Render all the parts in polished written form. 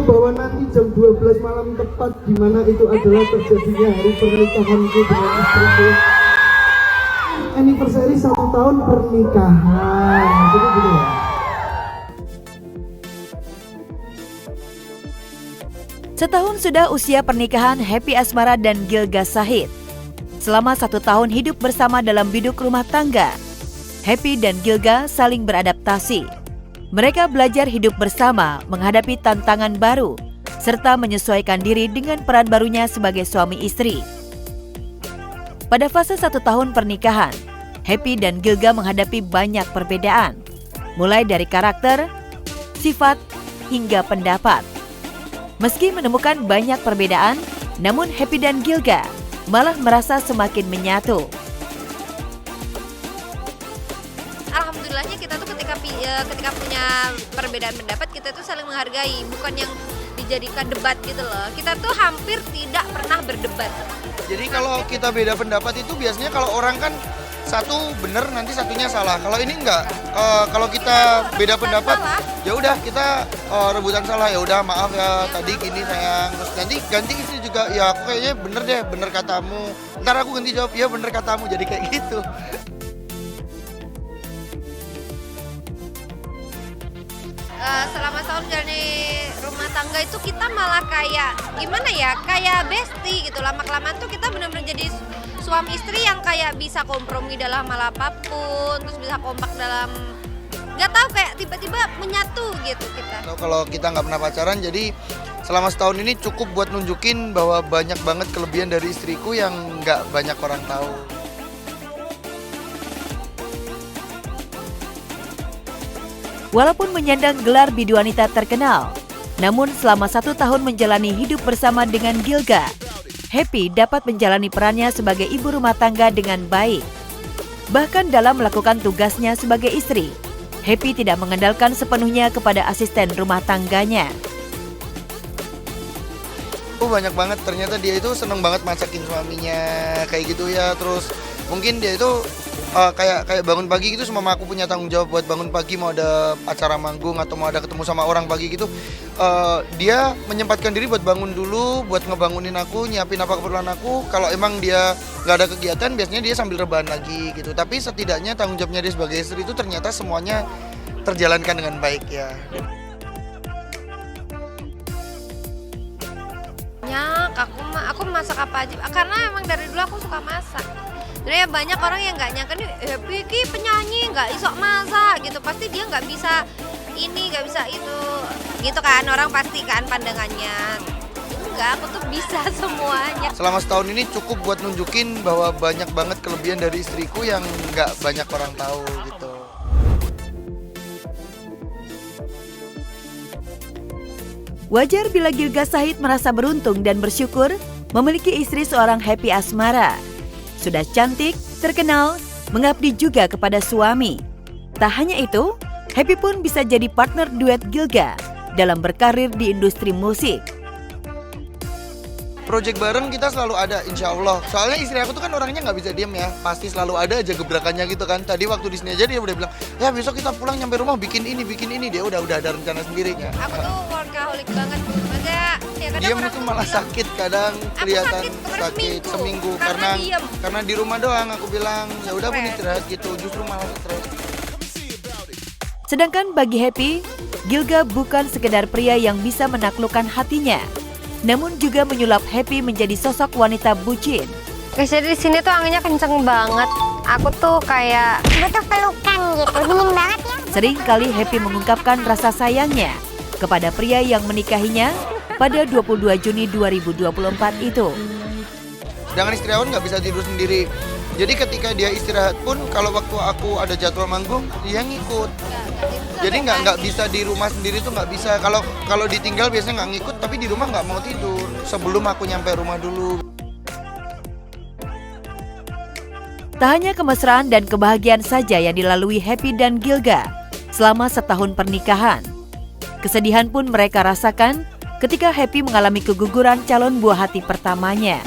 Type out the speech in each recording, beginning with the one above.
bahwa nanti jam 12 malam tepat di mana itu adalah terjadinya hari pernikahanku dengan istriku. Anniversary 1 tahun pernikahan. Jadi gitu ya. Setahun sudah usia pernikahan Happy Asmara dan Gilga Syahid. Selama 1 tahun hidup bersama dalam biduk rumah tangga, Happy dan Gilga saling beradaptasi. Mereka belajar hidup bersama, menghadapi tantangan baru, serta menyesuaikan diri dengan peran barunya sebagai suami istri. Pada fase 1 tahun pernikahan, Happy dan Gilga menghadapi banyak perbedaan, mulai dari karakter, sifat, hingga pendapat. Meski menemukan banyak perbedaan, namun Happy dan Gilga malah merasa semakin menyatu. Alhamdulillahnya kita tuh ketika punya perbedaan pendapat, kita tuh saling menghargai, bukan yang dijadikan debat gitu loh. Kita tuh hampir tidak pernah berdebat. Jadi kalau kita beda pendapat itu biasanya kalau orang kan satu bener nanti satunya salah. Kalau ini enggak. Kalau kita beda pendapat, ya udah kita rebutan salah. Ya udah maaf ya tadi gini sayang. Terus nanti ganti istri juga. Ya aku kayaknya bener deh, bener katamu. Ntar aku ganti jawab, ya bener katamu. Jadi kayak gitu. Selama setahun jalani rumah tangga itu kita malah kayak gimana ya, kayak bestie gitu. Lama-kelamaan tuh kita benar-benar jadi suami istri yang kayak bisa kompromi dalam hal apapun, terus bisa kompak dalam, nggak tahu, kayak tiba-tiba menyatu gitu kita. Kalau kita nggak pernah pacaran, jadi selama setahun ini cukup buat nunjukin bahwa banyak banget kelebihan dari istriku yang nggak banyak orang tahu. Walaupun menyandang gelar bidu wanita terkenal, namun selama 1 tahun menjalani hidup bersama dengan Gilga, Happy dapat menjalani perannya sebagai ibu rumah tangga dengan baik. Bahkan dalam melakukan tugasnya sebagai istri, Happy tidak mengandalkan sepenuhnya kepada asisten rumah tangganya. Banyak banget, ternyata dia itu seneng banget masakin suaminya kayak gitu ya. Terus mungkin dia itu kayak bangun pagi gitu, semua aku punya tanggung jawab buat bangun pagi, mau ada acara manggung atau mau ada ketemu sama orang pagi gitu. Dia menyempatkan diri buat bangun dulu, buat ngebangunin aku, nyiapin apa keperluan aku. Kalau emang dia nggak ada kegiatan, biasanya dia sambil rebahan lagi gitu. Tapi setidaknya tanggung jawabnya dia sebagai istri itu ternyata semuanya terjalankan dengan baik ya. Aku masak apa aja, karena emang dari dulu aku suka masak. Jadi banyak orang yang nggak nyangka nih, Happy ki penyanyi nggak isok masak gitu, pasti dia nggak bisa ini, nggak bisa itu, gitu kan orang pasti kan pandangannya. Enggak, aku tuh bisa semuanya. Selama setahun ini cukup buat nunjukin bahwa banyak banget kelebihan dari istriku yang nggak banyak orang tahu gitu. Wajar bila Gilga Syahid merasa beruntung dan bersyukur memiliki istri seorang Happy Asmara. Sudah cantik, terkenal, mengabdi juga kepada suami. Tak hanya itu, Happy pun bisa jadi partner duet Gilga dalam berkarir di industri musik. Project bareng kita selalu ada, insya Allah. Soalnya istri aku tuh kan orangnya nggak bisa diem ya, pasti selalu ada aja gebrakannya gitu kan. Tadi waktu di sini aja dia udah bilang, ya besok kita pulang nyampe rumah bikin ini. Dia udah ada rencana sendiri ya. Aku tuh workaholic banget. Maksudnya, ya kadang Dia orang mungkin malah bilang, sakit, kadang kelihatan kemarin sakit seminggu karena diem. karena di rumah doang. Aku bilang ya udah pun istirahat gitu, justru malah stres. Sedangkan bagi Happy, Gilga bukan sekedar pria yang bisa menaklukkan hatinya, namun juga menyulap Happy menjadi sosok wanita bucin. Guys, jadi di sini tuh anginnya kenceng banget. Aku tuh kayak butuh pelukan gitu, dingin banget ya. Sering kali Happy mengungkapkan rasa sayangnya kepada pria yang menikahinya pada 22 Juni 2024 itu. Sedangkan istri aku nggak bisa tidur sendiri. Jadi ketika dia istirahat pun, kalau waktu aku ada jadwal manggung, dia ngikut. Jadi nggak bisa di rumah sendiri tuh nggak bisa. Kalau ditinggal biasanya nggak ngikut, tapi di rumah nggak mau tidur sebelum aku nyampe rumah dulu. Tak hanya kemesraan dan kebahagiaan saja yang dilalui Happy dan Gilga selama setahun pernikahan. Kesedihan pun mereka rasakan ketika Happy mengalami keguguran calon buah hati pertamanya.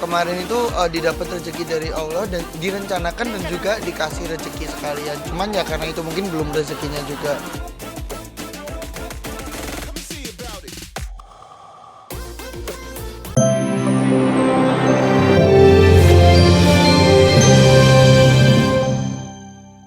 Kemarin itu didapat rezeki dari Allah dan direncanakan dan juga dikasih rezeki sekalian. Cuman ya karena itu mungkin belum rezekinya juga.